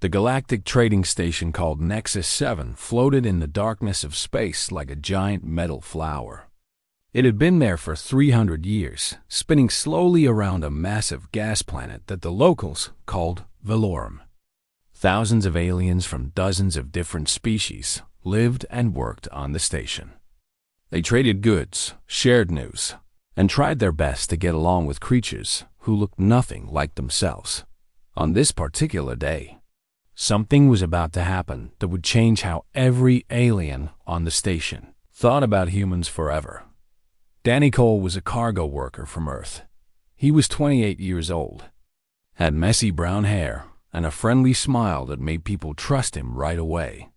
The galactic trading station called Nexus 7 floated in the darkness of space like a giant metal flower. It had been there for 300 years, spinning slowly around a massive gas planet that the locals called Valorum. Thousands of aliens from dozens of different species lived and worked on the station. They traded goods, shared news, and tried their best to get along with creatures who looked nothing like themselves. On this particular day, something was about to happen that would change how every alien on the station thought about humans forever. Danny Cole was a cargo worker from Earth. He was 28 years old, had messy brown hair, and a friendly smile that made people trust him right away.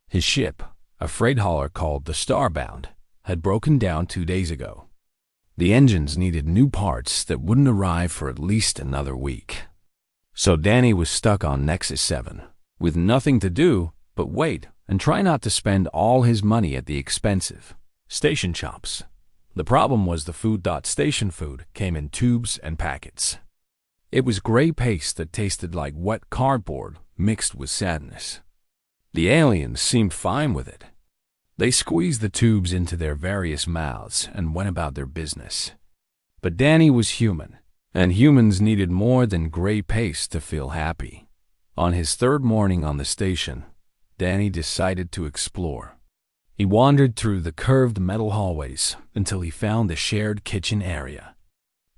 His ship, a freight hauler called the Starbound, had broken down 2 days ago. The engines needed new parts that wouldn't arrive for at least another week. So Danny was stuck on Nexus 7, with nothing to do but wait and try not to spend all his money at the expensive station shops. The problem was the food. Station food came in tubes and packets. It was gray paste that tasted like wet cardboard mixed with sadness. The aliens seemed fine with it. They squeezed the tubes into their various mouths and went about their business. But Danny was human, and humans needed more than gray paste to feel happy. On his third morning on the station, Danny decided to explore. He wandered through the curved metal hallways until he found the shared kitchen area.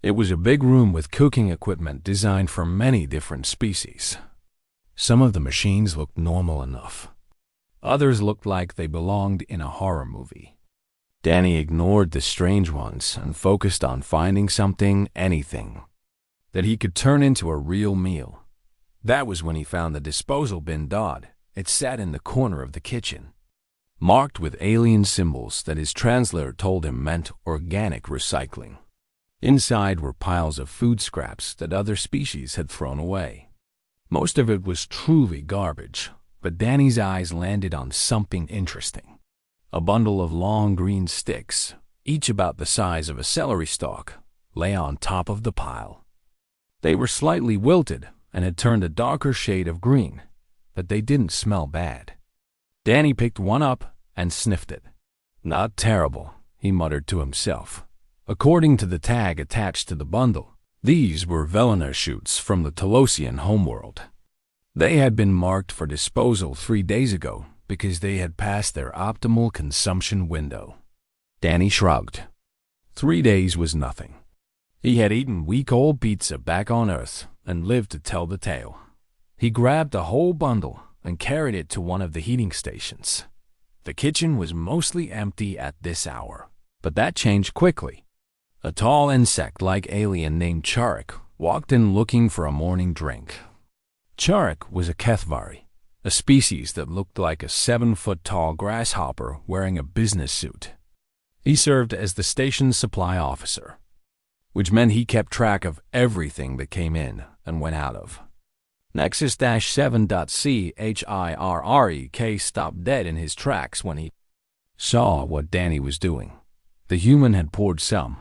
It was a big room with cooking equipment designed for many different species. Some of the machines looked normal enough. Others looked like they belonged in a horror movie. Danny ignored the strange ones and focused on finding something, anything, that he could turn into a real meal. That was when he found the disposal bin. It sat in the corner of the kitchen, marked with alien symbols that his translator told him meant organic recycling. Inside were piles of food scraps that other species had thrown away. Most of it was truly garbage, but Danny's eyes landed on something interesting. A bundle of long green sticks, each about the size of a celery stalk, lay on top of the pile. They were slightly wilted and had turned a darker shade of green, but they didn't smell bad. Danny picked one up and sniffed it. "Not terrible," he muttered to himself. According to the tag attached to the bundle, these were Velenar shoots from the Telosian homeworld. They had been marked for disposal 3 days ago because they had passed their optimal consumption window. Danny shrugged. 3 days was nothing. He had eaten week-old pizza back on Earth and lived to tell the tale. He grabbed the whole bundle and carried it to one of the heating stations. The kitchen was mostly empty at this hour, but that changed quickly. A tall insect-like alien named Charek walked in looking for a morning drink. Charek was a Kethvari, a species that looked like a 7-foot-tall grasshopper wearing a business suit. He served as the station's supply officer, which meant he kept track of everything that came in and went out of. Nexus-7.CHIRREK stopped dead in his tracks when he saw what Danny was doing. The human had poured some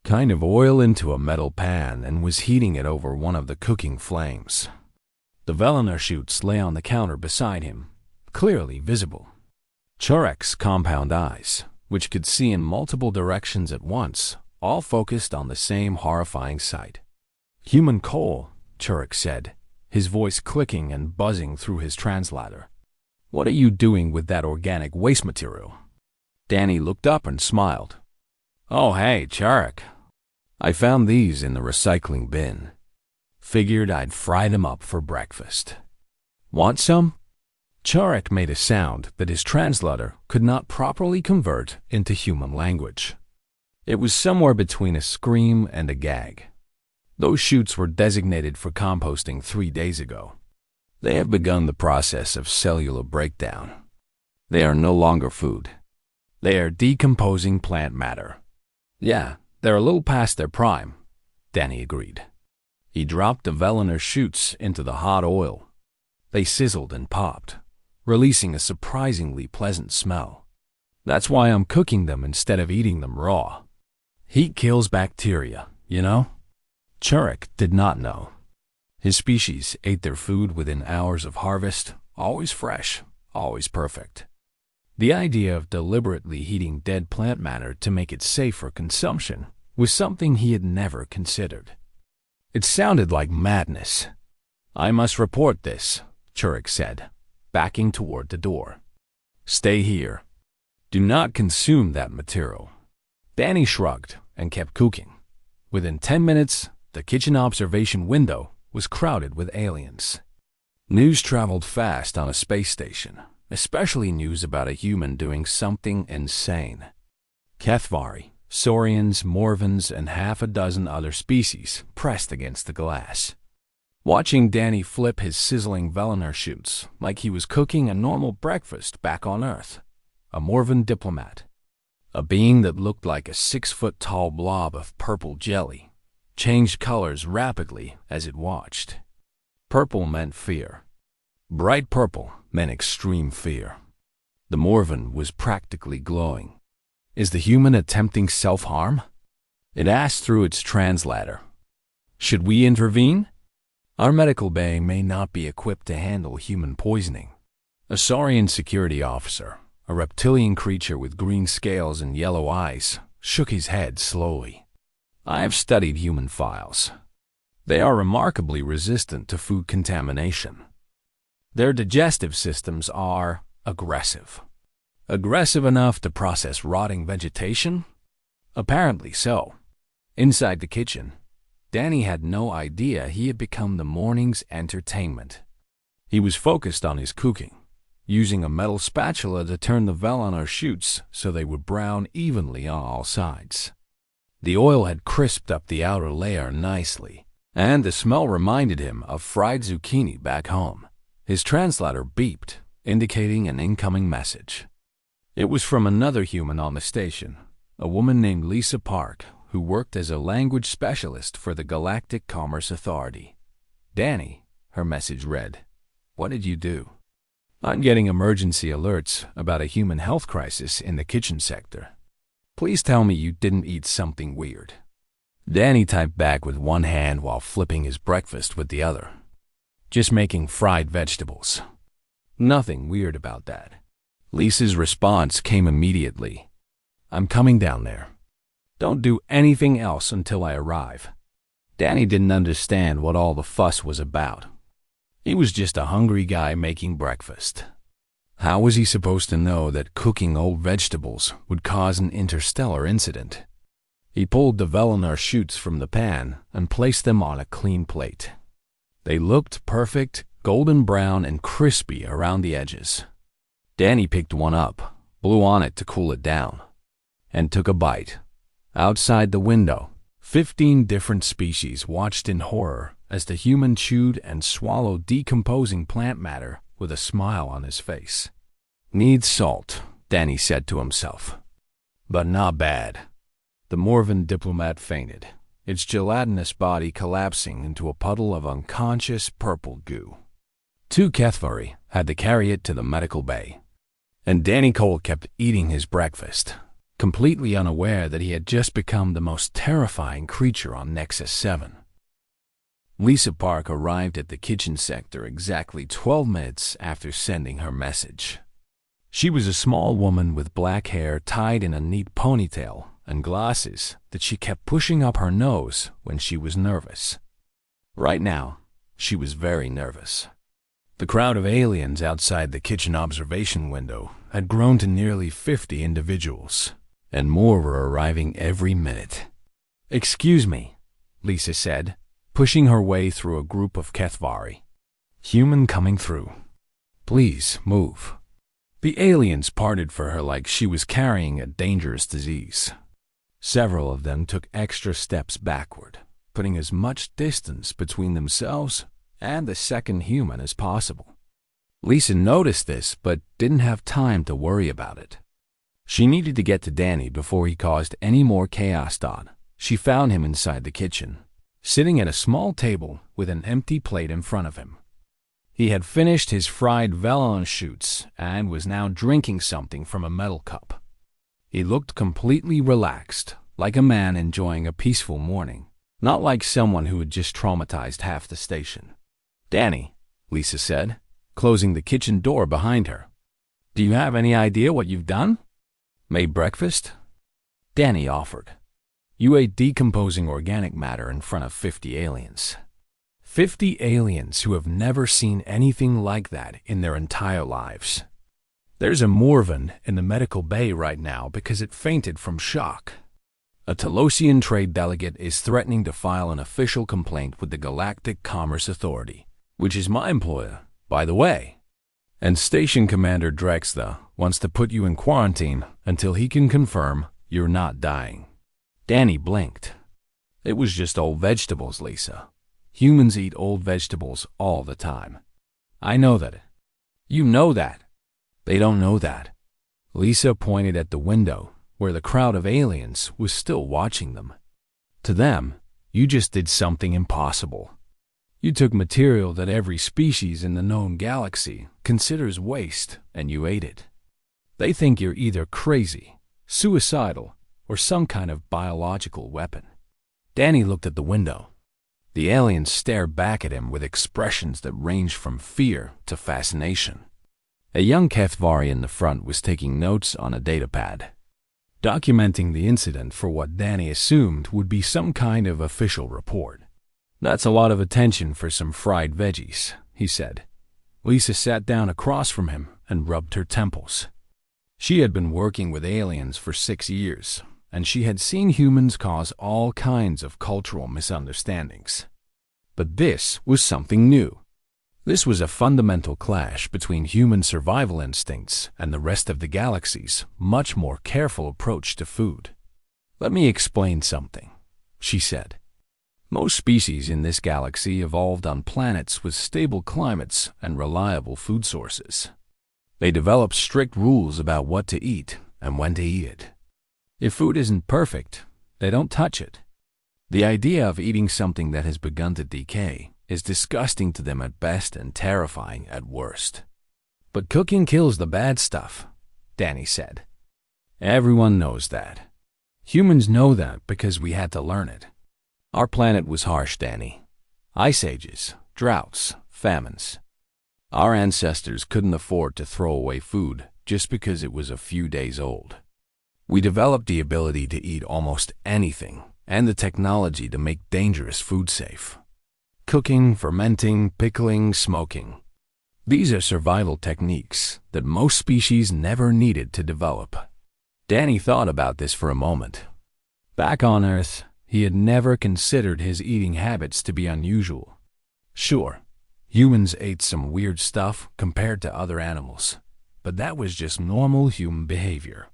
kind of oil into a metal pan and was heating it over one of the cooking flames. The Velenar shoots lay on the counter beside him, clearly visible. Charek's compound eyes, which could see in multiple directions at once, all focused on the same horrifying sight. "Human coal," Charek said, his voice clicking and buzzing through his translator. "What are you doing with that organic waste material?" Danny looked up and smiled. "Oh, hey, Charek. I found these in the recycling bin. Figured I'd fry them up for breakfast. Want some?" Charek made a sound that his translator could not properly convert into human language. It was somewhere between a scream and a gag. Those chutes were designated for composting 3 days ago. They have begun the process of cellular breakdown. They are no longer food. They are decomposing plant matter. "Yeah, they're a little past their prime," Danny agreed. He dropped the Velenar shoots into the hot oil. They sizzled and popped, releasing a surprisingly pleasant smell. "That's why I'm cooking them instead of eating them raw. Heat kills bacteria, you know?" Charek did not know. His species ate their food within hours of harvest, always fresh, always perfect. The idea of deliberately heating dead plant matter to make it safe for consumption was something he had never considered. It sounded like madness. "I must report this," Churik said, backing toward the door. "Stay here. Do not consume that material." Danny shrugged and kept cooking. Within 10 minutes, the kitchen observation window was crowded with aliens. News traveled fast on a space station, especially news about a human doing something insane. HFY, Saurians, Morvans, and half a dozen other species pressed against the glass. Watching Danny flip his sizzling Velinar shoots like he was cooking a normal breakfast back on Earth. A Morvan diplomat, a being that looked like a 6-foot-tall blob of purple jelly, changed colors rapidly as it watched. Purple meant fear. Bright purple meant extreme fear. The Morvan was practically glowing. "Is the human attempting self-harm?" It asked through its translator. "Should we intervene? Our medical bay may not be equipped to handle human poisoning." A Saurian security officer, a reptilian creature with green scales and yellow eyes, shook his head slowly. "I have studied human files. They are remarkably resistant to food contamination. Their digestive systems are aggressive. Aggressive enough to process rotting vegetation? Apparently so." Inside the kitchen, Danny had no idea he had become the morning's entertainment. He was focused on his cooking, using a metal spatula to turn the Velinar shoots so they would brown evenly on all sides. The oil had crisped up the outer layer nicely, and the smell reminded him of fried zucchini back home. His translator beeped, indicating an incoming message. It was from another human on the station, a woman named Lisa Park, who worked as a language specialist for the Galactic Commerce Authority. "Danny," her message read, "what did you do? I'm getting emergency alerts about a human health crisis in the kitchen sector. Please tell me you didn't eat something weird." Danny typed back with one hand while flipping his breakfast with the other. "Just making fried vegetables. Nothing weird about that." Lisa's response came immediately. "I'm coming down there. Don't do anything else until I arrive." Danny didn't understand what all the fuss was about. He was just a hungry guy making breakfast. How was he supposed to know that cooking old vegetables would cause an interstellar incident? He pulled the Velinar shoots from the pan and placed them on a clean plate. They looked perfect, golden brown and crispy around the edges. Danny picked one up, blew on it to cool it down, and took a bite. Outside the window, 15 different species watched in horror as the human chewed and swallowed decomposing plant matter with a smile on his face. "Needs salt," Danny said to himself. "But not bad." The Morvan diplomat fainted, its gelatinous body collapsing into a puddle of unconscious purple goo. 2 HFY had to carry it to the medical bay, and Danny Cole kept eating his breakfast, completely unaware that he had just become the most terrifying creature on Nexus 7. Lisa Park arrived at the kitchen sector exactly 12 minutes after sending her message. She was a small woman with black hair tied in a neat ponytail and glasses that she kept pushing up her nose when she was nervous. Right now, she was very nervous. The crowd of aliens outside the kitchen observation window had grown to nearly 50 individuals, and more were arriving every minute. "Excuse me," Lisa said, pushing her way through a group of HFY. "Human coming through. Please move." The aliens parted for her like she was carrying a dangerous disease. Several of them took extra steps backward, putting as much distance between themselves and the second human as possible. Lisa noticed this but didn't have time to worry about it. She needed to get to Danny before he caused any more chaos. She found him inside the kitchen, sitting at a small table with an empty plate in front of him. He had finished his fried Velinar shoots and was now drinking something from a metal cup. He looked completely relaxed, like a man enjoying a peaceful morning, not like someone who had just traumatized half the station. Danny, Lisa said, closing the kitchen door behind her. Do you have any idea what you've done? Made breakfast? Danny offered. You ate decomposing organic matter in front of 50 aliens. 50 aliens who have never seen anything like that in their entire lives. There's a Morvan in the medical bay right now because it fainted from shock. A Telosian trade delegate is threatening to file an official complaint with the Galactic Commerce Authority, which is my employer, by the way. And Station Commander Drexler wants to put you in quarantine until he can confirm you're not dying. Danny blinked. It was just old vegetables, Lisa. Humans eat old vegetables all the time. I know that. You know that. They don't know that. Lisa pointed at the window where the crowd of aliens was still watching them. To them, you just did something impossible. You took material that every species in the known galaxy considers waste and you ate it. They think you're either crazy, suicidal, or some kind of biological weapon. Danny looked at the window. The aliens stared back at him with expressions that ranged from fear to fascination. A young Kethvari in the front was taking notes on a datapad, documenting the incident for what Danny assumed would be some kind of official report. That's a lot of attention for some fried veggies, he said. Lisa sat down across from him and rubbed her temples. She had been working with aliens for 6 years, and she had seen humans cause all kinds of cultural misunderstandings. But this was something new. This was a fundamental clash between human survival instincts and the rest of the galaxy's much more careful approach to food. Let me explain something, she said. Most species in this galaxy evolved on planets with stable climates and reliable food sources. They developed strict rules about what to eat and when to eat it. If food isn't perfect, they don't touch it. The idea of eating something that has begun to decay is disgusting to them at best and terrifying at worst. But cooking kills the bad stuff, Danny said. Everyone knows that. Humans know that because we had to learn it. Our planet was harsh, Danny. Ice ages, droughts, famines. Our ancestors couldn't afford to throw away food just because it was a few days old. We developed the ability to eat almost anything and the technology to make dangerous food safe. Cooking, fermenting, pickling, smoking. These are survival techniques that most species never needed to develop. Danny thought about this for a moment. Back on Earth, he had never considered his eating habits to be unusual. Sure, humans ate some weird stuff compared to other animals, but that was just normal human behavior.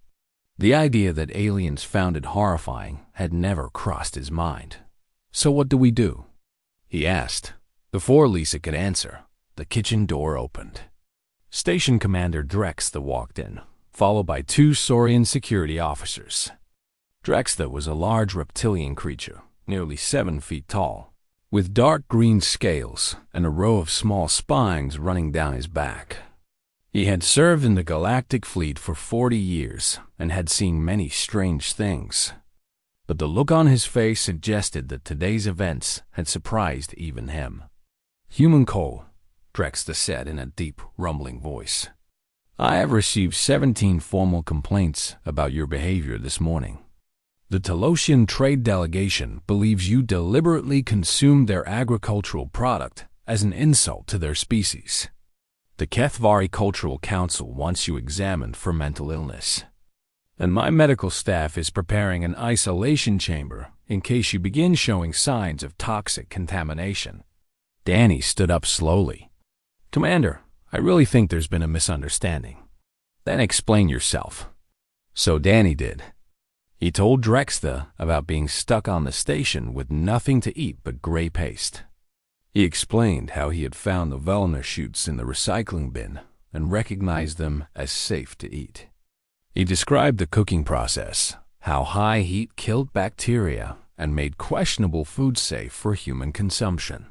The idea that aliens found it horrifying had never crossed his mind. So what do we do? He asked. Before Lisa could answer, the kitchen door opened. Station Commander Drexler walked in, followed by 2 Saurian security officers. Drexler was a large reptilian creature, nearly 7 feet tall, with dark green scales and a row of small spines running down his back. He had served in the Galactic Fleet for 40 years and had seen many strange things. But the look on his face suggested that today's events had surprised even him. Human Cole, Drexler said in a deep, rumbling voice. I have received 17 formal complaints about your behavior this morning. The Telosian trade delegation believes you deliberately consumed their agricultural product as an insult to their species. The Kethvari Cultural Council wants you examined for mental illness. And my medical staff is preparing an isolation chamber in case you begin showing signs of toxic contamination. Danny stood up slowly. Commander, I really think there's been a misunderstanding. Then explain yourself. So Danny did. He told Drexler about being stuck on the station with nothing to eat but gray paste. He explained how he had found the Vellner shoots in the recycling bin and recognized them as safe to eat. He described the cooking process, how high heat killed bacteria and made questionable food safe for human consumption.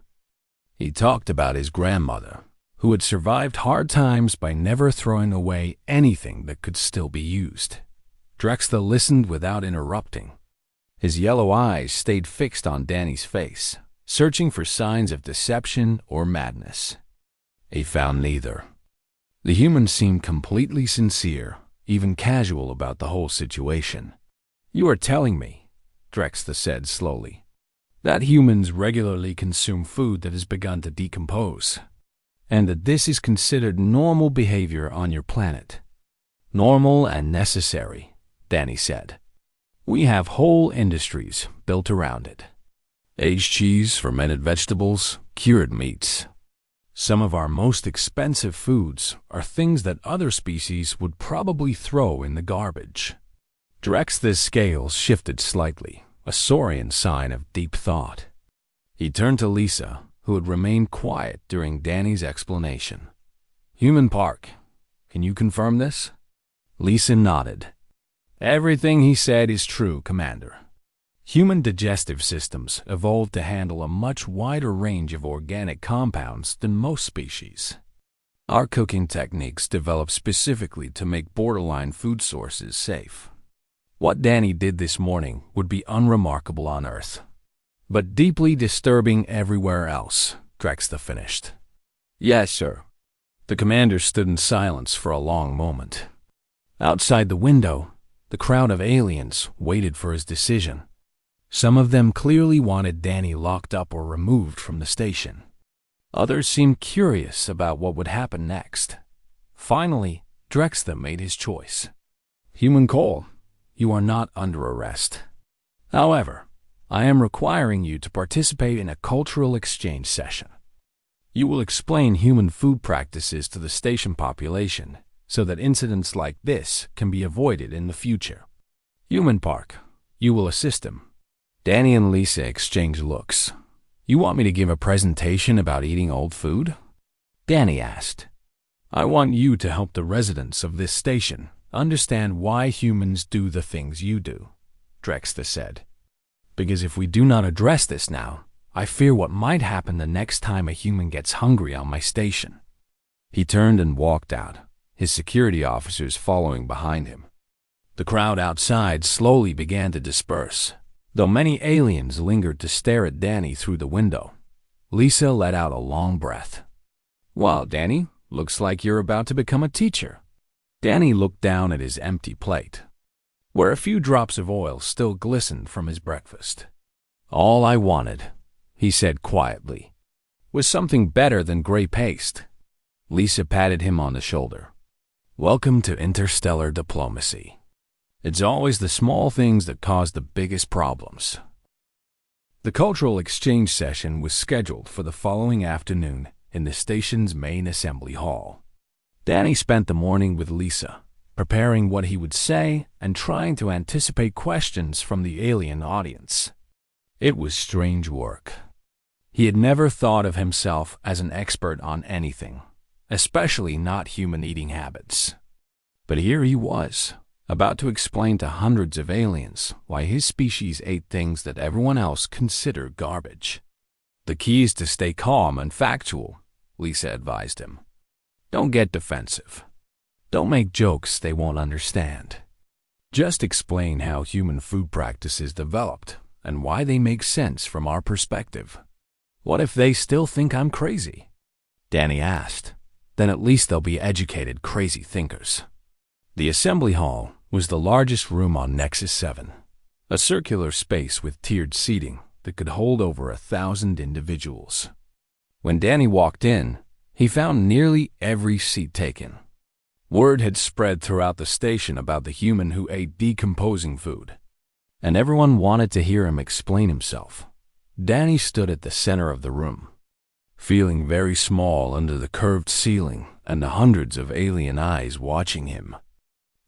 He talked about his grandmother, who had survived hard times by never throwing away anything that could still be used. Drexler listened without interrupting. His yellow eyes stayed fixed on Danny's face, searching for signs of deception or madness. He found neither. The humans seemed completely sincere, even casual about the whole situation. "You are telling me," Drexta said slowly, "that humans regularly consume food that has begun to decompose, and that this is considered normal behavior on your planet." "Normal and necessary," Danny said. "We have whole industries built around it. Aged cheese, fermented vegetables, cured meats. Some of our most expensive foods are things that other species would probably throw in the garbage." Drexta's scales shifted slightly, a saurian sign of deep thought. He turned to Lisa, who had remained quiet during Danny's explanation. "Human Park, can you confirm this?" Lisa nodded. "Everything he said is true, Commander. Human digestive systems evolved to handle a much wider range of organic compounds than most species. Our cooking techniques developed specifically to make borderline food sources safe. What Danny did this morning would be unremarkable on Earth, but deeply disturbing everywhere else," Drexta finished. "Yes, sir." The commander stood in silence for a long moment. Outside the window, the crowd of aliens waited for his decision. Some of them clearly wanted Danny locked up or removed from the station. Others seemed curious about what would happen next. Finally, Drexta made his choice. "Human Cole, you are not under arrest. However, I am requiring you to participate in a cultural exchange session. You will explain human food practices to the station population so that incidents like this can be avoided in the future. Human Park, you will assist him." Danny and Lisa exchanged looks. "You want me to give a presentation about eating old food?" Danny asked. "I want you to help the residents of this station understand why humans do the things you do," Drexta said. "Because if we do not address this now, I fear what might happen the next time a human gets hungry on my station." He turned and walked out, his security officers following behind him. The crowd outside slowly began to disperse, though many aliens lingered to stare at Danny through the window. Lisa let out a long breath. "Well, Danny, looks like you're about to become a teacher." Danny looked down at his empty plate, where a few drops of oil still glistened from his breakfast. "All I wanted," he said quietly, "was something better than gray paste." Lisa patted him on the shoulder. "Welcome to interstellar diplomacy. It's always the small things that cause the biggest problems." The cultural exchange session was scheduled for the following afternoon in the station's main assembly hall. Danny spent the morning with Lisa, preparing what he would say and trying to anticipate questions from the alien audience. It was strange work. He had never thought of himself as an expert on anything, especially not human eating habits. But here he was, about to explain to hundreds of aliens why his species ate things that everyone else considered garbage. "The key is to stay calm and factual," Lisa advised him. "Don't get defensive. Don't make jokes they won't understand. Just explain how human food practices developed and why they make sense from our perspective." "What if they still think I'm crazy?" Danny asked. "Then at least they'll be educated crazy thinkers." The assembly hall was the largest room on Nexus 7, a circular space with tiered seating that could hold over 1,000 individuals. When Danny walked in, he found nearly every seat taken. Word had spread throughout the station about the human who ate decomposing food, and everyone wanted to hear him explain himself. Danny stood at the center of the room, feeling very small under the curved ceiling and the hundreds of alien eyes watching him.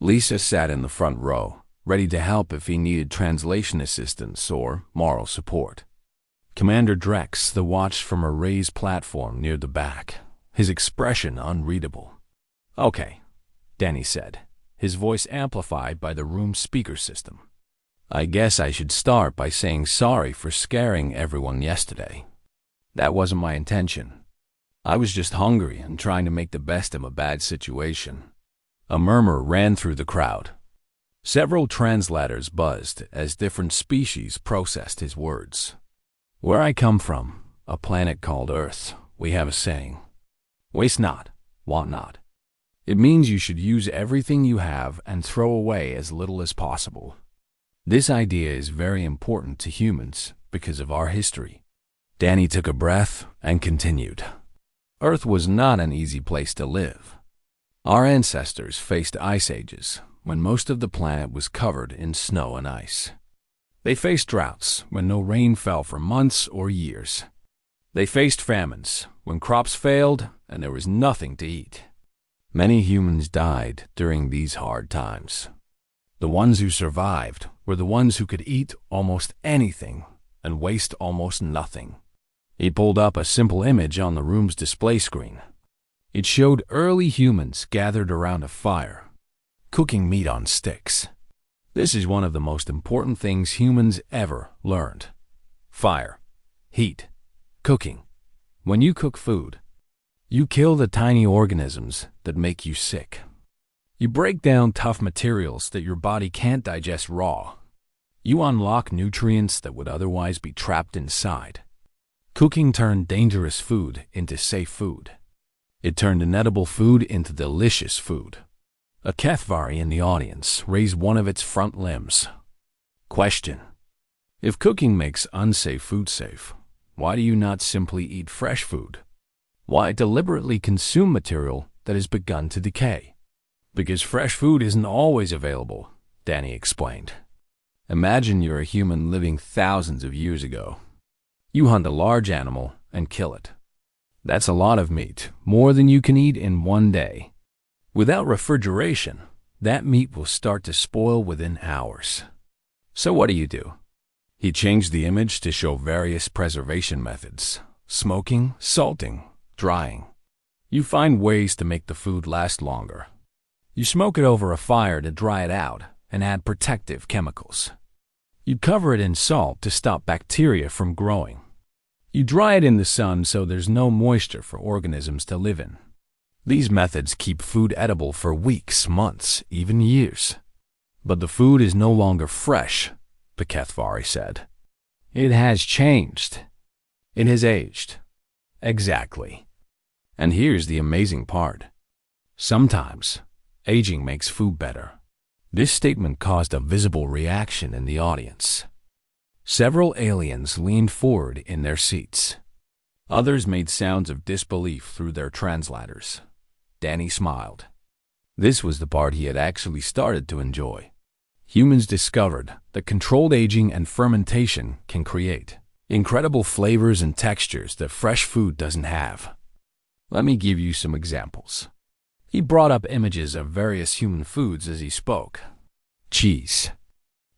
Lisa sat in the front row, ready to help if he needed translation assistance or moral support. Commander Drexta watched from a raised platform near the back, his expression unreadable. "Okay," Danny said, his voice amplified by the room's speaker system. "I guess I should start by saying sorry for scaring everyone yesterday. That wasn't my intention. I was just hungry and trying to make the best of a bad situation." A murmur ran through the crowd. Several translators buzzed as different species processed his words. Where I come from, a planet called Earth, we have a saying, waste not, want not. It means you should use everything you have and throw away as little as possible. This idea is very important to humans because of our history. Danny took a breath and continued. Earth was not an easy place to live. Our ancestors faced ice ages when most of the planet was covered in snow and ice. They faced droughts when no rain fell for months or years. They faced famines when crops failed and there was nothing to eat. Many humans died during these hard times. The ones who survived were the ones who could eat almost anything and waste almost nothing. He pulled up a simple image on the room's display screen. It showed early humans gathered around a fire, cooking meat on sticks. This is one of the most important things humans ever learned. Fire, heat, cooking. When you cook food, you kill the tiny organisms that make you sick. You break down tough materials that your body can't digest raw. You unlock nutrients that would otherwise be trapped inside. Cooking turned dangerous food into safe food. It turned inedible food into delicious food. A HFY in the audience raised one of its front limbs. Question: if cooking makes unsafe food safe, why do you not simply eat fresh food? Why deliberately consume material that has begun to decay? Because fresh food isn't always available, Danny explained. Imagine you're a human living thousands of years ago. You hunt a large animal and kill it. That's a lot of meat, more than you can eat in one day. Without refrigeration, that meat will start to spoil within hours. So what do? He changed the image to show various preservation methods: smoking, salting, drying. You find ways to make the food last longer. You smoke it over a fire to dry it out and add protective chemicals. You cover it in salt to stop bacteria from growing. You dry it in the sun so there's no moisture for organisms to live in. These methods keep food edible for weeks, months, even years. But the food is no longer fresh, the HFY said. It has changed. It has aged. Exactly. And here's the amazing part. Sometimes, aging makes food better. This statement caused a visible reaction in the audience. Several aliens leaned forward in their seats. Others made sounds of disbelief through their translators. Danny smiled. This was the part he had actually started to enjoy. Humans discovered that controlled aging and fermentation can create incredible flavors and textures that fresh food doesn't have. Let me give you some examples. He brought up images of various human foods as he spoke. Cheese.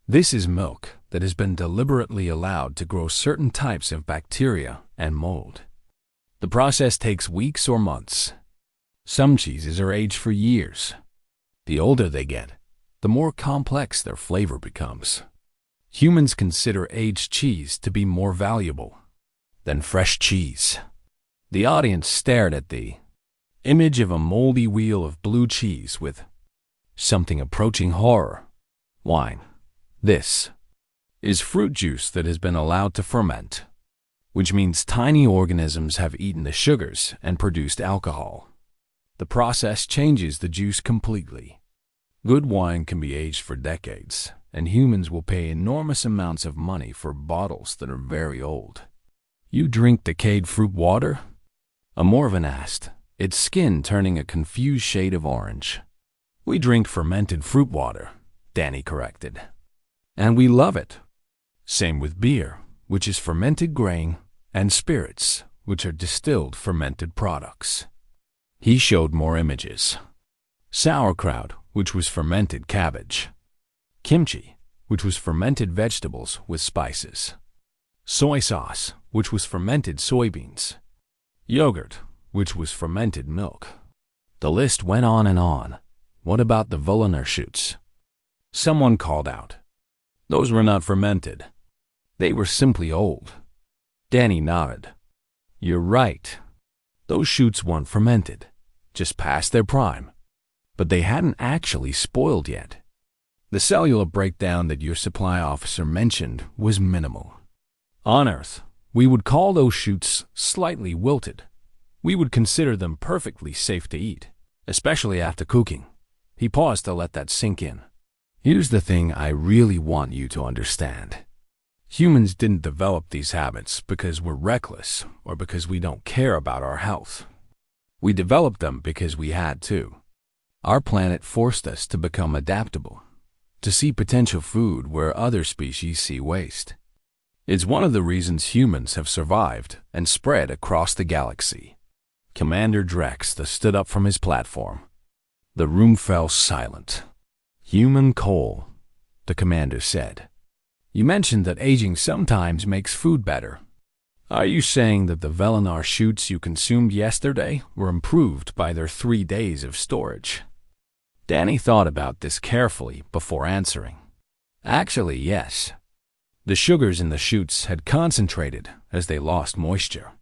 This is milk that has been deliberately allowed to grow certain types of bacteria and mold. The process takes weeks or months. Some cheeses are aged for years. The older they get, the more complex their flavor becomes. Humans consider aged cheese to be more valuable than fresh cheese. The audience stared at the image of a moldy wheel of blue cheese with something approaching horror. Wine. This is fruit juice that has been allowed to ferment, which means tiny organisms have eaten the sugars and produced alcohol. The process changes the juice completely. Good wine can be aged for decades, and humans will pay enormous amounts of money for bottles that are very old. You drink decayed fruit water? A Morvan asked, its skin turning a confused shade of orange. We drink fermented fruit water, Danny corrected. And we love it. Same with beer, which is fermented grain, and spirits, which are distilled fermented products. He showed more images. Sauerkraut, which was fermented cabbage. Kimchi, which was fermented vegetables with spices. Soy sauce, which was fermented soybeans. Yogurt, which was fermented milk. The list went on and on. What about the Voliner shoots? Someone called out. Those were not fermented. They were simply old. Danny nodded. You're right. Those shoots weren't fermented, just past their prime. But they hadn't actually spoiled yet. The cellular breakdown that your supply officer mentioned was minimal. On Earth, We would call those shoots slightly wilted. We would consider them perfectly safe to eat, especially after cooking. He paused to let that sink in. Here's the thing I really want you to understand. Humans didn't develop these habits because we're reckless or because we don't care about our health. We developed them because we had to. Our planet forced us to become adaptable, to see potential food where other species see waste. It's one of the reasons humans have survived and spread across the galaxy. Commander Drex stood up from his platform. The room fell silent. Human coal, the commander said. You mentioned that aging sometimes makes food better. Are you saying that the Velinar shoots you consumed yesterday were improved by their 3 days of storage? Danny thought about this carefully before answering. Actually, yes. The sugars in the shoots had concentrated as they lost moisture.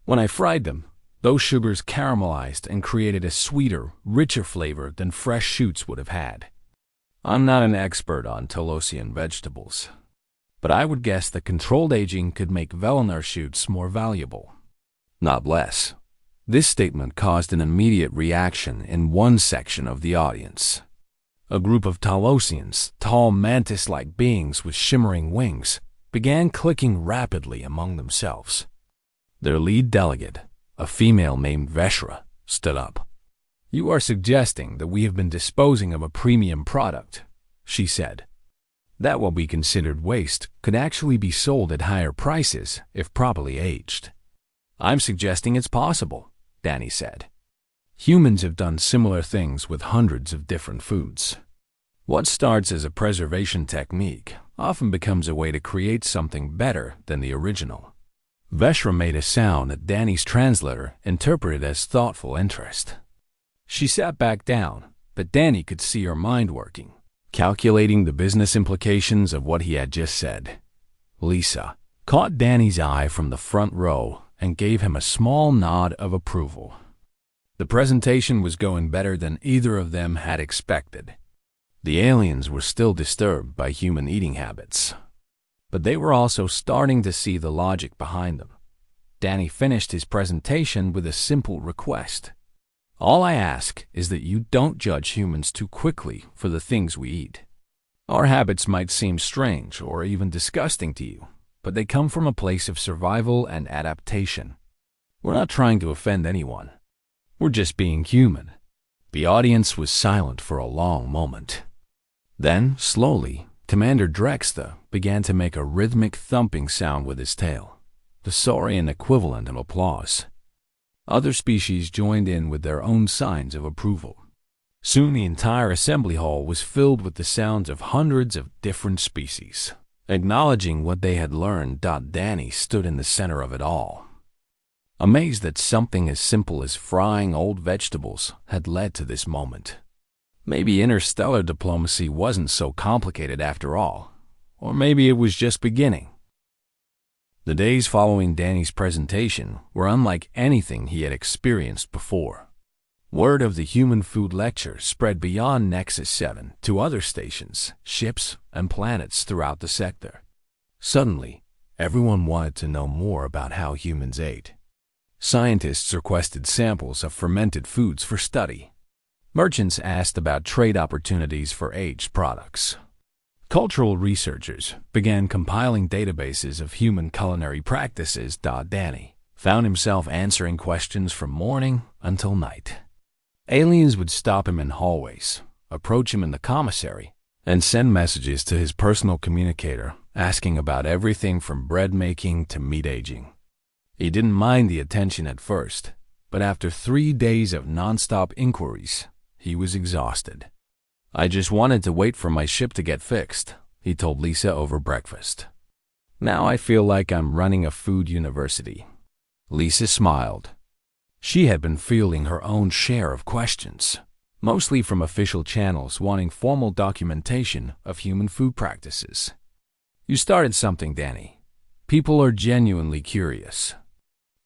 When I fried them, those sugars caramelized and created a sweeter, richer flavor than fresh shoots would have had. I'm not an expert on Telosian vegetables, but I would guess that controlled aging could make Velinar shoots more valuable, not less. This statement caused an immediate reaction in one section of the audience. A group of Talosians, tall mantis-like beings with shimmering wings, began clicking rapidly among themselves. Their lead delegate, a female named Veshra, stood up. You are suggesting that we have been disposing of a premium product, she said. That what we considered waste could actually be sold at higher prices if properly aged. I'm suggesting it's possible, Danny said. Humans have done similar things with hundreds of different foods. What starts as a preservation technique often becomes a way to create something better than the original. Veshra made a sound that Danny's translator interpreted as thoughtful interest. She sat back down, but Danny could see her mind working, calculating the business implications of what he had just said. Lisa caught Danny's eye from the front row and gave him a small nod of approval. The presentation was going better than either of them had expected. The aliens were still disturbed by human eating habits, but they were also starting to see the logic behind them. Danny finished his presentation with a simple request. All I ask is that you don't judge humans too quickly for the things we eat. Our habits might seem strange or even disgusting to you, but they come from a place of survival and adaptation. We're not trying to offend anyone. We're just being human. The audience was silent for a long moment. Then, slowly, Commander Drexta began to make a rhythmic thumping sound with his tail, the saurian equivalent of applause. Other species joined in with their own signs of approval. Soon the entire assembly hall was filled with the sounds of hundreds of different species. Acknowledging what they had learned, Danny stood in the center of it all, amazed that something as simple as frying old vegetables had led to this moment. Maybe interstellar diplomacy wasn't so complicated after all, or maybe it was just beginning. The days following Danny's presentation were unlike anything he had experienced before. Word of the human food lecture spread beyond Nexus 7 to other stations, ships, and planets throughout the sector. Suddenly, everyone wanted to know more about how humans ate. Scientists requested samples of fermented foods for study. Merchants asked about trade opportunities for aged products. Cultural researchers began compiling databases of human culinary practices. Danny found himself answering questions from morning until night. Aliens would stop him in hallways, approach him in the commissary, and send messages to his personal communicator asking about everything from bread making to meat aging. He didn't mind the attention at first, but after 3 days of nonstop inquiries, he was exhausted. I just wanted to wait for my ship to get fixed, he told Lisa over breakfast. Now I feel like I'm running a food university. Lisa smiled. She had been fielding her own share of questions, mostly from official channels wanting formal documentation of human food practices. You started something, Danny. People are genuinely curious.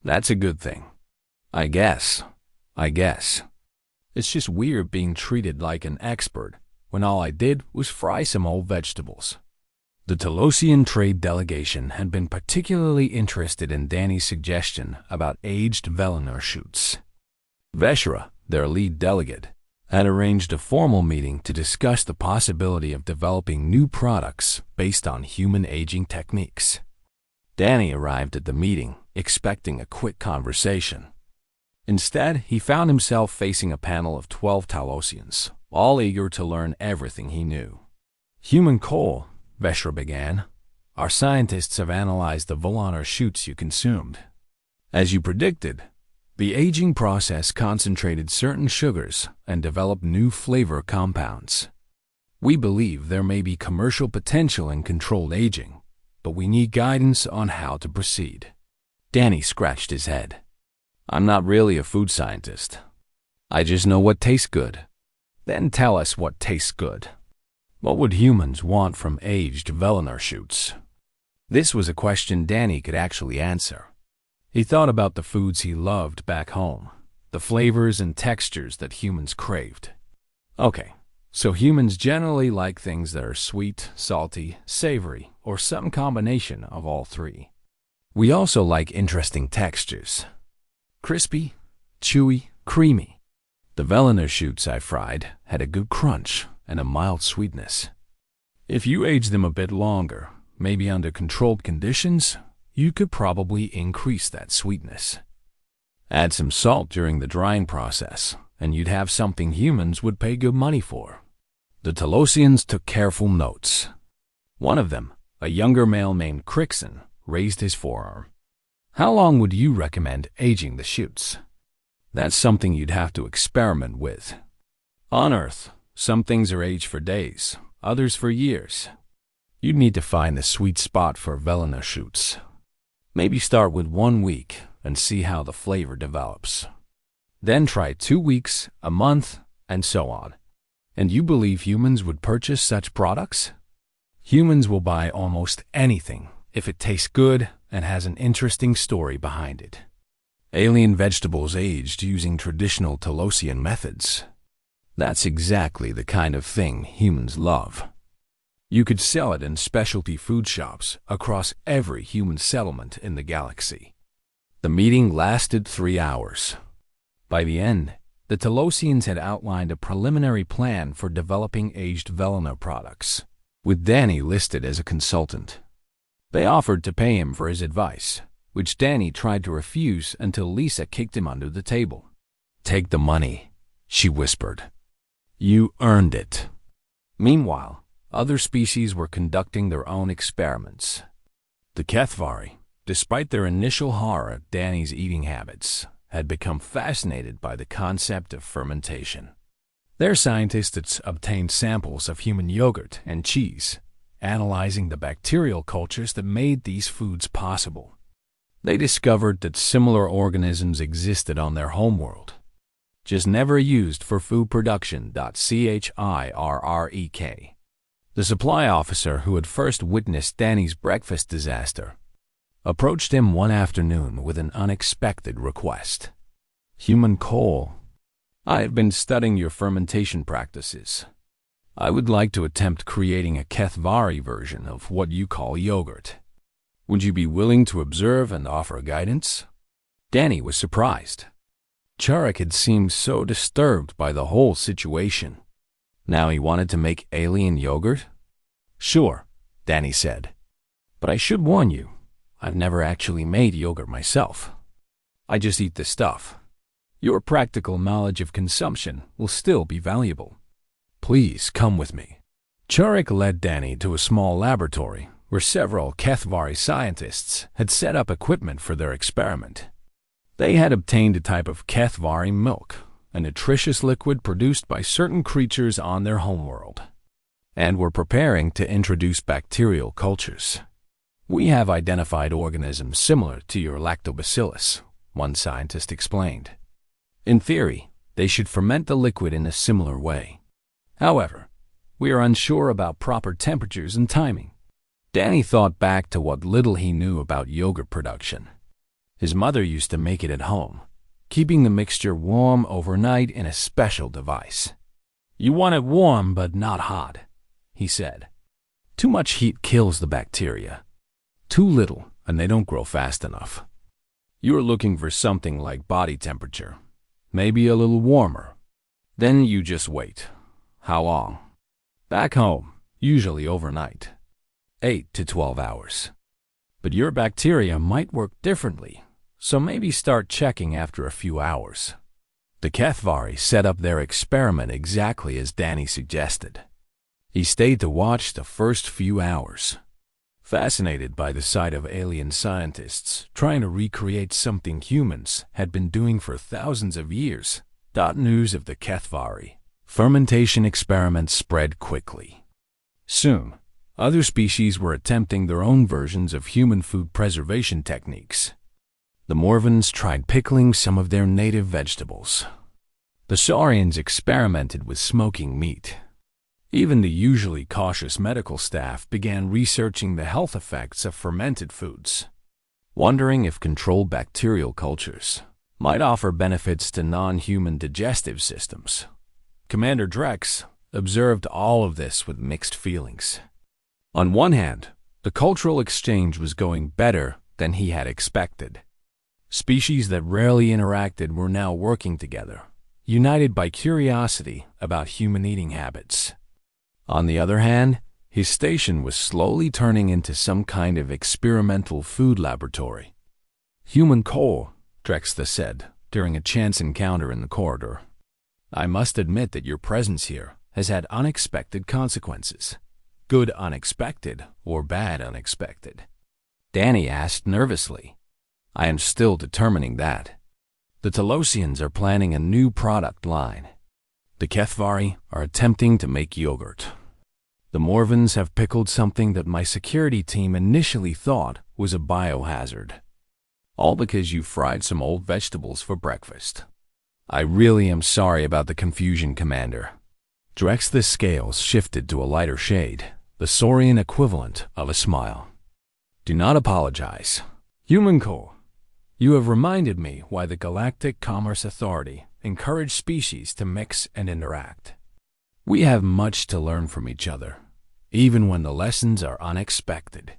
That's a good thing. I guess. It's just weird being treated like an expert when all I did was fry some old vegetables. The Telosian trade delegation had been particularly interested in Danny's suggestion about aged Velinar shoots. Veshra, their lead delegate, had arranged a formal meeting to discuss the possibility of developing new products based on human aging techniques. Danny arrived at the meeting expecting a quick conversation. Instead, he found himself facing a panel of 12 Talosians, all eager to learn everything he knew. "Human Cole," Veshra began, "our scientists have analyzed the Velinar shoots you consumed. As you predicted, the aging process concentrated certain sugars and developed new flavor compounds. We believe there may be commercial potential in controlled aging, but we need guidance on how to proceed." Danny scratched his head. "I'm not really a food scientist. I just know what tastes good." "Then tell us what tastes good. What would humans want from aged Velinar shoots?" This was a question Danny could actually answer. He thought about the foods he loved back home, the flavors and textures that humans craved. Okay, so humans generally like things that are sweet, salty, savory, or some combination of all three. We also like interesting textures. Crispy, chewy, creamy. The Velinar shoots I fried had a good crunch and a mild sweetness. If you age them a bit longer, maybe under controlled conditions, you could probably increase that sweetness. Add some salt during the drying process, and you'd have something humans would pay good money for. The Telosians took careful notes. One of them, a younger male named Crixon, raised his forearm. "How long would you recommend aging the shoots?" "That's something you'd have to experiment with. On Earth, some things are aged for days, others for years. You'd need to find the sweet spot for Velinar shoots. Maybe start with 1 week and see how the flavor develops. Then try 2 weeks, a month, and so on." "And you believe humans would purchase such products?" "Humans will buy almost anything if it tastes good and has an interesting story behind it. Alien vegetables aged using traditional Telosian methods. That's exactly the kind of thing humans love. You could sell it in specialty food shops across every human settlement in the galaxy." The meeting lasted 3 hours. By the end, the Telosians had outlined a preliminary plan for developing aged Velinar products, with Danny listed as a consultant. They offered to pay him for his advice, which Danny tried to refuse until Lisa kicked him under the table. "Take the money," she whispered. "You earned it." Meanwhile, other species were conducting their own experiments. The Kethvari, despite their initial horror at Danny's eating habits, had become fascinated by the concept of fermentation. Their scientists obtained samples of human yogurt and cheese, analyzing the bacterial cultures that made these foods possible. They discovered that similar organisms existed on their homeworld, just never used for food production. CHIRREK. The supply officer who had first witnessed Danny's breakfast disaster approached him one afternoon with an unexpected request. "Human Cole, I have been studying your fermentation practices. I would like to attempt creating a Kethvari version of what you call yogurt. Would you be willing to observe and offer guidance?" Danny was surprised. Charek had seemed so disturbed by the whole situation. Now he wanted to make alien yogurt? "Sure," Danny said. "But I should warn you, I've never actually made yogurt myself. I just eat the stuff. Your practical knowledge of consumption will still be valuable. Please come with me." Charek led Danny to a small laboratory where several Kethvari scientists had set up equipment for their experiment. They had obtained a type of Kethvari milk, a nutritious liquid produced by certain creatures on their homeworld, and were preparing to introduce bacterial cultures. "We have identified organisms similar to your lactobacillus," one scientist explained. "In theory, they should ferment the liquid in a similar way. However, we are unsure about proper temperatures and timing." Danny thought back to what little he knew about yogurt production. His mother used to make it at home, keeping the mixture warm overnight in a special device. "You want it warm but not hot," he said. Too much heat kills the bacteria. Too little, and they don't grow fast enough. You're looking for something like body temperature, maybe a little warmer. Then you just wait. How long? Back home, usually overnight. 8 to 12 hours. But your bacteria might work differently, so maybe start checking after a few hours. The HFY set up their experiment exactly as Danny suggested. He stayed to watch the first few hours. Fascinated by the sight of alien scientists trying to recreate something humans had been doing for thousands of years, news of the HFY fermentation experiment spread quickly. Soon, other species were attempting their own versions of human food preservation techniques. The Morvans tried pickling some of their native vegetables. The Saurians experimented with smoking meat. Even the usually cautious medical staff began researching the health effects of fermented foods, wondering if controlled bacterial cultures might offer benefits to non-human digestive systems. Commander Drex observed all of this with mixed feelings. On one hand, the cultural exchange was going better than he had expected. Species that rarely interacted were now working together, united by curiosity about human eating habits. On the other hand, his station was slowly turning into some kind of experimental food laboratory. "Human coal," Drexta said during a chance encounter in the corridor. "I must admit that your presence here has had unexpected consequences. Good unexpected or bad unexpected?" Danny asked nervously. "I am still determining that. The Telosians are planning a new product line. The HFY are attempting to make yogurt. The Morvans have pickled something that my security team initially thought was a biohazard. All because you fried some old vegetables for breakfast. I really am sorry about the confusion, Commander." Drex's scales shifted to a lighter shade, the Saurian equivalent of a smile. "Do not apologize. Human coal. You have reminded me why the Galactic Commerce Authority encouraged species to mix and interact. We have much to learn from each other, even when the lessons are unexpected."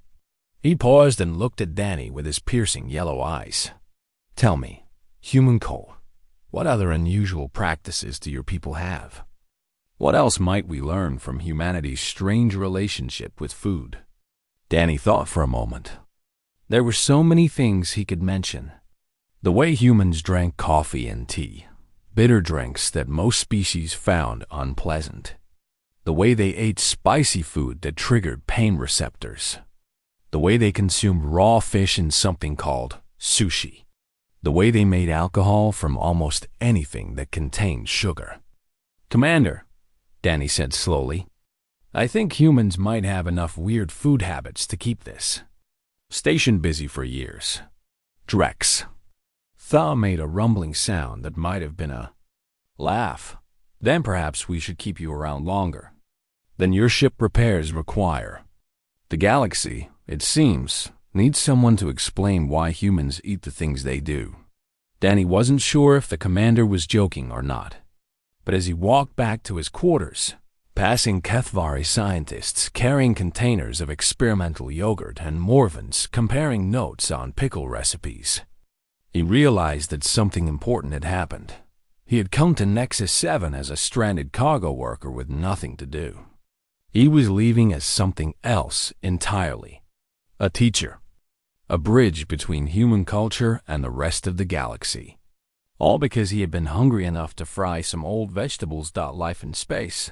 He paused and looked at Danny with his piercing yellow eyes. "Tell me, human coal, what other unusual practices do your people have? What else might we learn from humanity's strange relationship with food?" Danny thought for a moment. There were so many things he could mention. The way humans drank coffee and tea, bitter drinks that most species found unpleasant. The way they ate spicy food that triggered pain receptors. The way they consumed raw fish in something called sushi. The way they made alcohol from almost anything that contained sugar. "Commander," Danny said slowly, "I think humans might have enough weird food habits to keep this station busy for years." Drex. Thaw made a rumbling sound that might have been a laugh. "Then perhaps we should keep you around longer than your ship repairs require. The galaxy, it seems, needs someone to explain why humans eat the things they do." Danny wasn't sure if the commander was joking or not, but as he walked back to his quarters, passing HFY scientists carrying containers of experimental yogurt and Morvans comparing notes on pickle recipes, he realized that something important had happened. He had come to Nexus 7 as a stranded cargo worker with nothing to do. He was leaving as something else entirely. A teacher. A bridge between human culture and the rest of the galaxy. All because he had been hungry enough to fry some old vegetables. Life in space,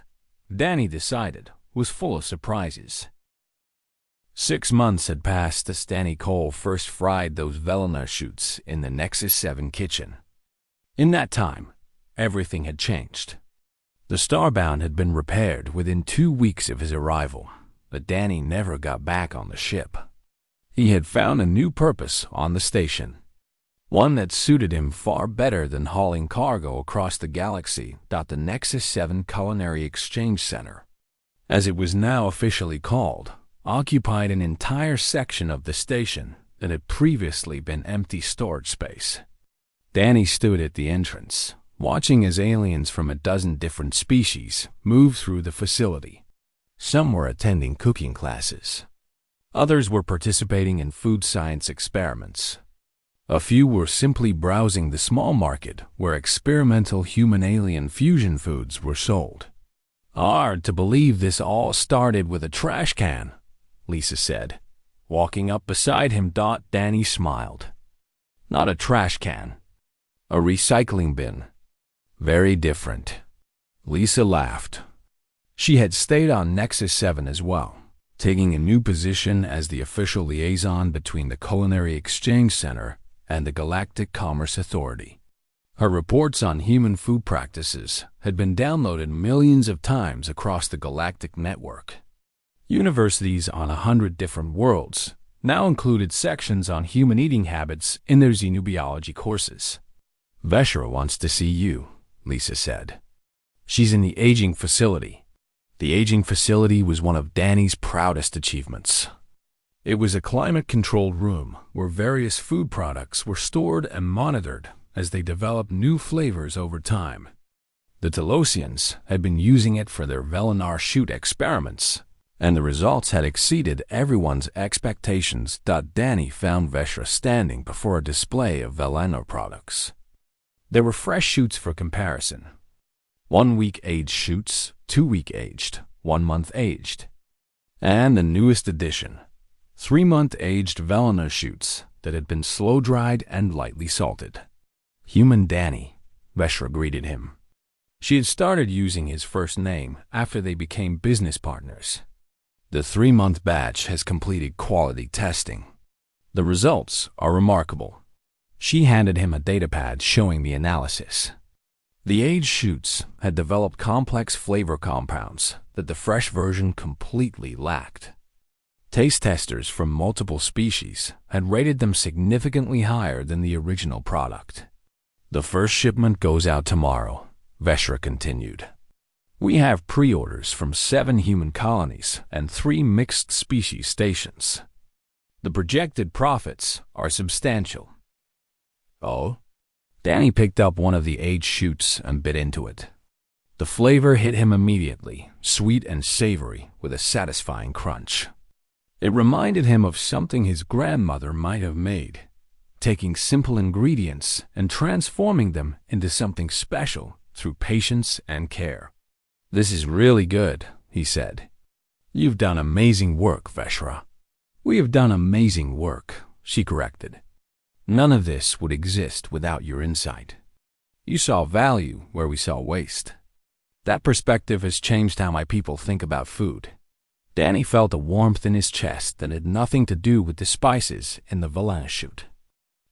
Danny decided, was full of surprises. 6 months had passed as Danny Cole first fried those Velena shoots in the Nexus 7 kitchen. In that time, everything had changed. The Starbound had been repaired within 2 weeks of his arrival, but Danny never got back on the ship. He had found a new purpose on the station, one that suited him far better than hauling cargo across the galaxy. The Nexus 7 Culinary Exchange Center, as it was now officially called, occupied an entire section of the station that had previously been empty storage space. Danny stood at the entrance, watching as aliens from a dozen different species moved through the facility. Some were attending cooking classes. Others were participating in food science experiments. A few were simply browsing the small market where experimental human-alien fusion foods were sold. Hard to believe this all started with a trash can, Lisa said. Walking up beside him, Danny smiled. Not a trash can. A recycling bin. Very different. Lisa laughed. She had stayed on Nexus 7 as well, taking a new position as the official liaison between the Culinary Exchange Center and the Galactic Commerce Authority. Her reports on human food practices had been downloaded millions of times across the galactic network. Universities on 100 different worlds now included sections on human eating habits in their xenobiology courses. Veshra wants to see you, Lisa said. She's in the aging facility. The aging facility was one of Danny's proudest achievements. It was a climate-controlled room where various food products were stored and monitored as they developed new flavors over time. The Telosians had been using it for their Velinar shoot experiments, and the results had exceeded everyone's expectations. Danny found Veshra standing before a display of Velinar products. There were fresh shoots for comparison. 1 week aged shoots, 2 week aged, 1 month aged. And the newest addition, 3 month aged Velinar shoots that had been slow-dried and lightly salted. Human Danny, Veshra greeted him. She had started using his first name after they became business partners. The 3-month batch has completed quality testing. The results are remarkable. She handed him a datapad showing the analysis. The aged shoots had developed complex flavor compounds that the fresh version completely lacked. Taste testers from multiple species had rated them significantly higher than the original product. The first shipment goes out tomorrow, Veshra continued. We have pre-orders from 7 human colonies and 3 mixed species stations. The projected profits are substantial. Oh? Danny picked up one of the aged shoots and bit into it. The flavor hit him immediately, sweet and savory with a satisfying crunch. It reminded him of something his grandmother might have made, taking simple ingredients and transforming them into something special through patience and care. This is really good, he said. You've done amazing work, Veshra. We have done amazing work, she corrected. None of this would exist without your insight. You saw value where we saw waste. That perspective has changed how my people think about food. Danny felt a warmth in his chest that had nothing to do with the spices in the Velinar shoot.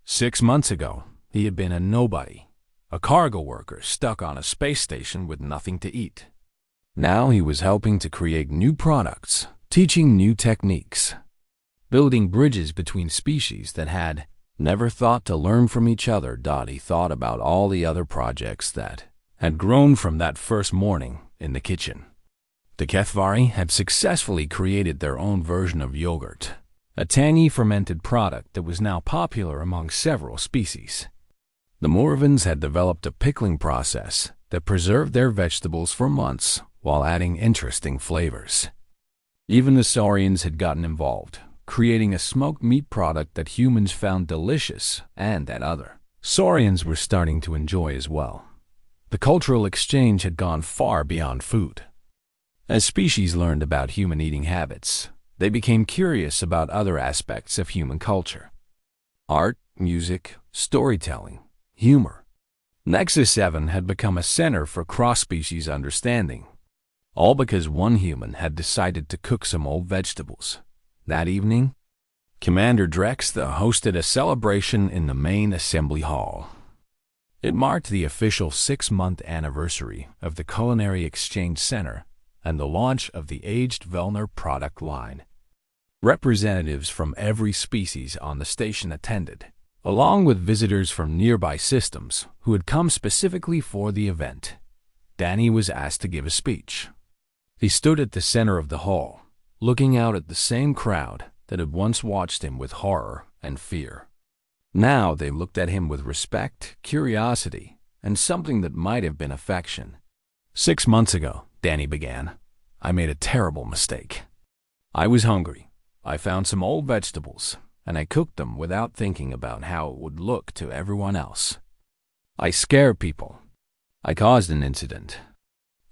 6 months ago, he had been a nobody, a cargo worker stuck on a space station with nothing to eat. Now he was helping to create new products, teaching new techniques, building bridges between species that had never thought to learn from each other. He thought about all the other projects that had grown from that first morning in the kitchen. The Kethvari had successfully created their own version of yogurt, a tangy fermented product that was now popular among several species. The Moravans had developed a pickling process that preserved their vegetables for months while adding interesting flavors. Even the Saurians had gotten involved, creating a smoked meat product that humans found delicious and that other Saurians were starting to enjoy as well. The cultural exchange had gone far beyond food. As species learned about human eating habits, they became curious about other aspects of human culture. Art, music, storytelling, humor. Nexus 7 had become a center for cross-species understanding, all because one human had decided to cook some old vegetables. That evening, Commander Drexta hosted a celebration in the main assembly hall. It marked the official 6-month anniversary of the Culinary Exchange Center and the launch of the aged Velinar product line. Representatives from every species on the station attended, along with visitors from nearby systems who had come specifically for the event. Danny was asked to give a speech. He stood at the center of the hall, looking out at the same crowd that had once watched him with horror and fear. Now they looked at him with respect, curiosity, and something that might have been affection. 6 months ago, Danny began, I made a terrible mistake. I was hungry. I found some old vegetables, and I cooked them without thinking about how it would look to everyone else. I scared people. I caused an incident.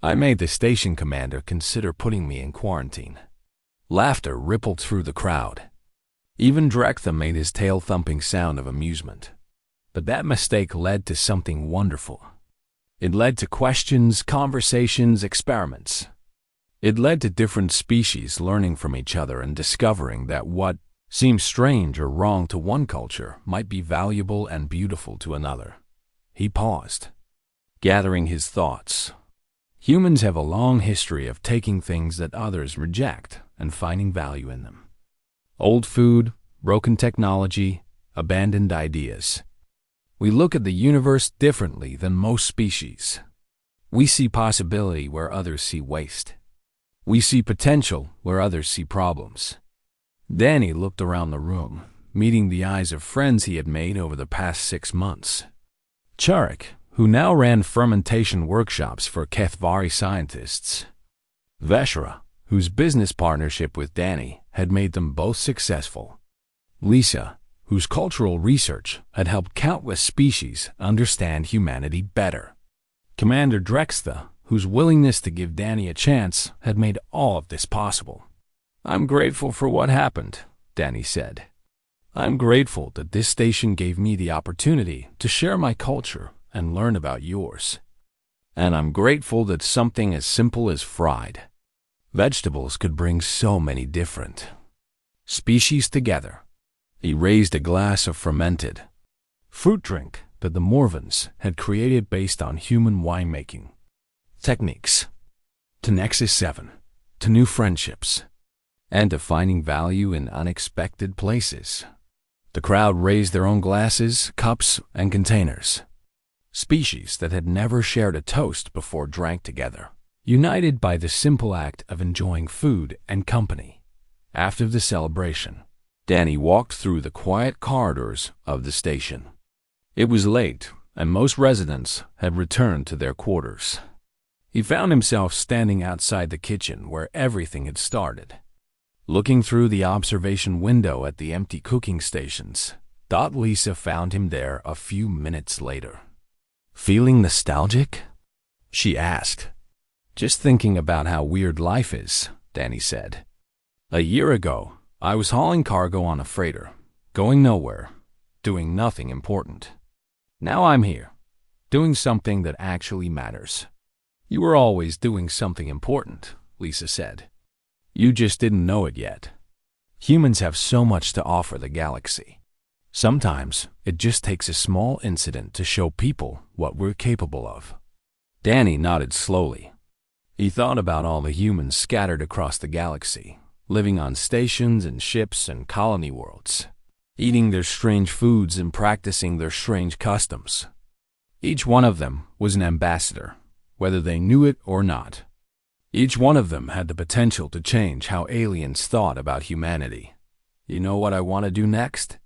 I made the station commander consider putting me in quarantine. Laughter rippled through the crowd. Even Drektham made his tail-thumping sound of amusement. But that mistake led to something wonderful. It led to questions, conversations, experiments. It led to different species learning from each other and discovering that what seems strange or wrong to one culture might be valuable and beautiful to another. He paused, gathering his thoughts. Humans have a long history of taking things that others reject and finding value in them. Old food, broken technology, abandoned ideas. We look at the universe differently than most species. We see possibility where others see waste. We see potential where others see problems. Danny looked around the room, meeting the eyes of friends he had made over the past 6 months. Charek, who now ran fermentation workshops for Kethvari scientists. Veshra, whose business partnership with Danny had made them both successful. Lisa, whose cultural research had helped countless species understand humanity better. Commander Drextha, whose willingness to give Danny a chance had made all of this possible. "I'm grateful for what happened," Danny said. "I'm grateful that this station gave me the opportunity to share my culture and learn about yours. And I'm grateful that something as simple as fried vegetables could bring so many different species together." He raised a glass of fermented fruit drink that the Morvans had created based on human winemaking techniques. To Nexus 7, to new friendships, and to finding value in unexpected places. The crowd raised their own glasses, cups, and containers. Species that had never shared a toast before drank together, united by the simple act of enjoying food and company. After the celebration, Danny walked through the quiet corridors of the station. It was late, and most residents had returned to their quarters. He found himself standing outside the kitchen where everything had started. Looking through the observation window at the empty cooking stations, Lisa found him there a few minutes later. "Feeling nostalgic?" she asked. "Just thinking about how weird life is," Danny said. "A year ago, I was hauling cargo on a freighter, going nowhere, doing nothing important. Now I'm here, doing something that actually matters." "You were always doing something important," Lisa said. "You just didn't know it yet. Humans have so much to offer the galaxy. Sometimes it just takes a small incident to show people what we're capable of." Danny nodded slowly. He thought about all the humans scattered across the galaxy, living on stations and ships and colony worlds, eating their strange foods and practicing their strange customs. Each one of them was an ambassador, whether they knew it or not. Each one of them had the potential to change how aliens thought about humanity. "You know what I want to do next?"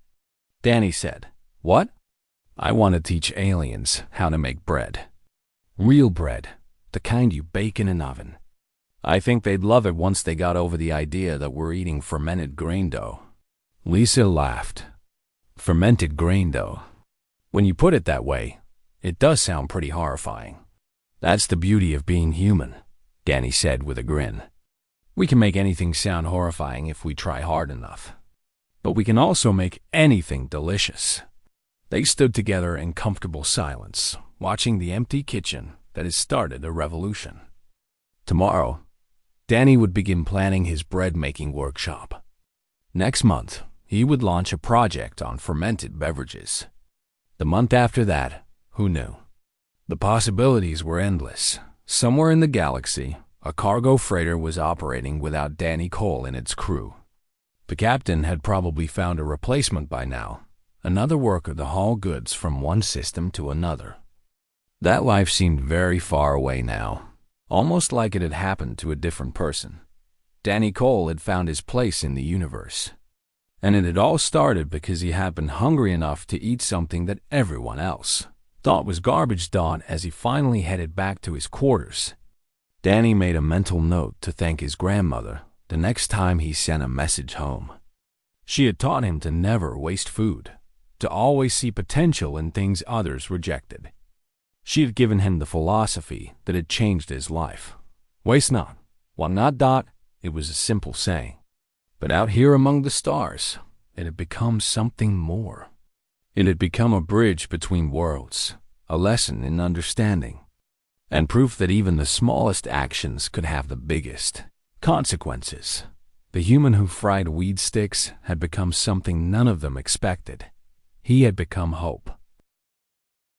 Danny said. "What?" "I want to teach aliens how to make bread. Real bread, the kind you bake in an oven. I think they'd love it once they got over the idea that we're eating fermented grain dough." Lisa laughed. "Fermented grain dough. When you put it that way, it does sound pretty horrifying." "That's the beauty of being human," Danny said with a grin. "We can make anything sound horrifying if we try hard enough. But we can also make anything delicious." They stood together in comfortable silence, watching the empty kitchen that had started a revolution. Tomorrow, Danny would begin planning his bread-making workshop. Next month, he would launch a project on fermented beverages. The month after that, who knew? The possibilities were endless. Somewhere in the galaxy, a cargo freighter was operating without Danny Cole in its crew. The captain had probably found a replacement by now, another worker to haul goods from one system to another. That life seemed very far away now, almost like it had happened to a different person. Danny Cole had found his place in the universe. And it had all started because he had been hungry enough to eat something that everyone else thought was garbage. As he finally headed back to his quarters, Danny made a mental note to thank his grandmother the next time he sent a message home. She had taught him to never waste food, to always see potential in things others rejected. She had given him the philosophy that had changed his life. Waste not. While not dot, it was a simple saying. But out here among the stars, it had become something more. It had become a bridge between worlds, a lesson in understanding, and proof that even the smallest actions could have the biggest consequences. The human who fried weed sticks had become something none of them expected. He had become hope.